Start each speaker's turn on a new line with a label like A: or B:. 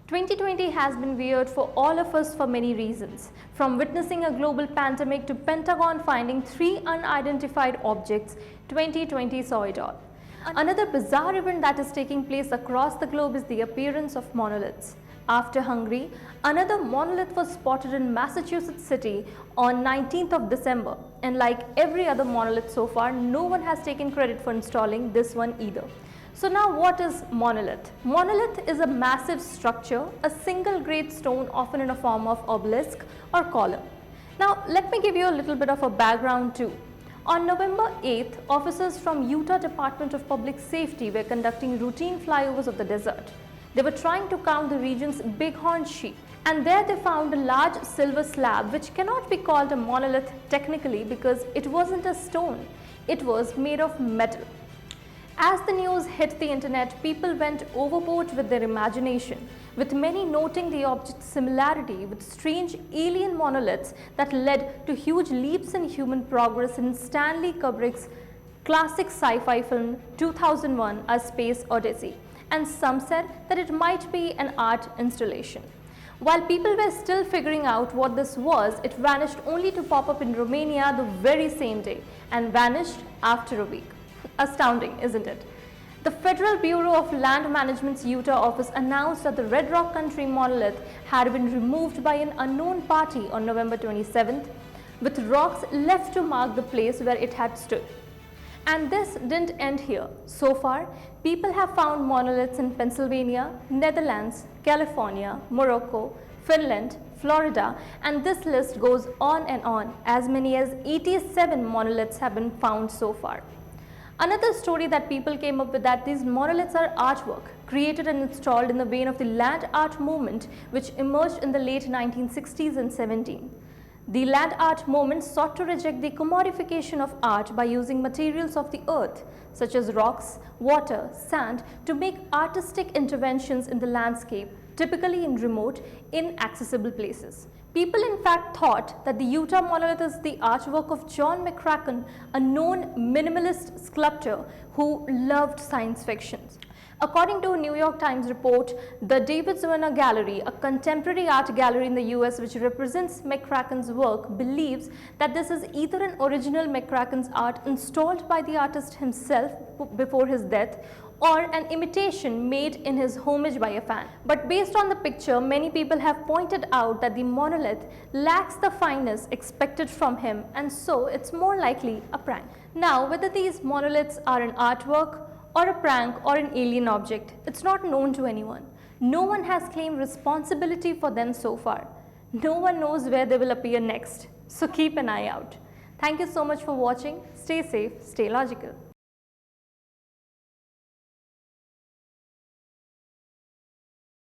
A: 2020 has been weird for all of us for many reasons, from witnessing a global pandemic to Pentagon finding 3 unidentified objects. 2020 saw it all. Another bizarre event that is taking place across the globe is the appearance of monoliths. After Hungary, another monolith was spotted in Massachusetts City on 19th of December, and like every other monolith so far, no one has taken credit for installing this one either. So now what is monolith? Monolith is a massive structure, a single great stone often in a form of obelisk or column. Now let me give you a little bit of a background too. On November 8th, officers from Utah Department of Public Safety were conducting routine flyovers of the desert. They were trying to count the region's bighorn sheep, and there they found a large silver slab which cannot be called a monolith technically because it wasn't a stone, it was made of metal. As the news hit the internet, people went overboard with their imagination, with many noting the object's similarity with strange alien monoliths that led to huge leaps in human progress in Stanley Kubrick's classic sci-fi film 2001: A Space Odyssey, and some said that it might be an art installation. While people were still figuring out what this was, it vanished only to pop up in Romania the very same day and vanished after a week. Astounding, isn't it? The Federal Bureau of Land Management's Utah office announced that the Red Rock Country monolith had been removed by an unknown party on November 27th, with rocks left to mark the place where it had stood. And this didn't end here. So far, people have found monoliths in Pennsylvania, Netherlands, California, Morocco, Finland, Florida, and this list goes on and on. As many as 87 monoliths have been found so far. Another story that people came up with that these monoliths are artwork created and installed in the vein of the land art movement which emerged in the late 1960s and 70s. The land art movement sought to reject the commodification of art by using materials of the earth such as rocks, water, sand to make artistic interventions in the landscape, typically in remote, inaccessible places. People in fact thought that the Utah monolith is the artwork of John McCracken, a known minimalist sculptor who loved science fiction. According to a New York Times report, the David Zwirner Gallery, a contemporary art gallery in the US which represents McCracken's work, believes that this is either an original McCracken's art installed by the artist himself before his death or an imitation made in his homage by a fan. But based on the picture, many people have pointed out that the monolith lacks the fineness expected from him, and so it's more likely a prank. Now, whether these monoliths are an artwork or a prank or an alien object, it's not known to anyone. No one has claimed responsibility for them so far. No one knows where they will appear next, so keep an eye out. Thank you so much for watching. Stay safe, stay logical.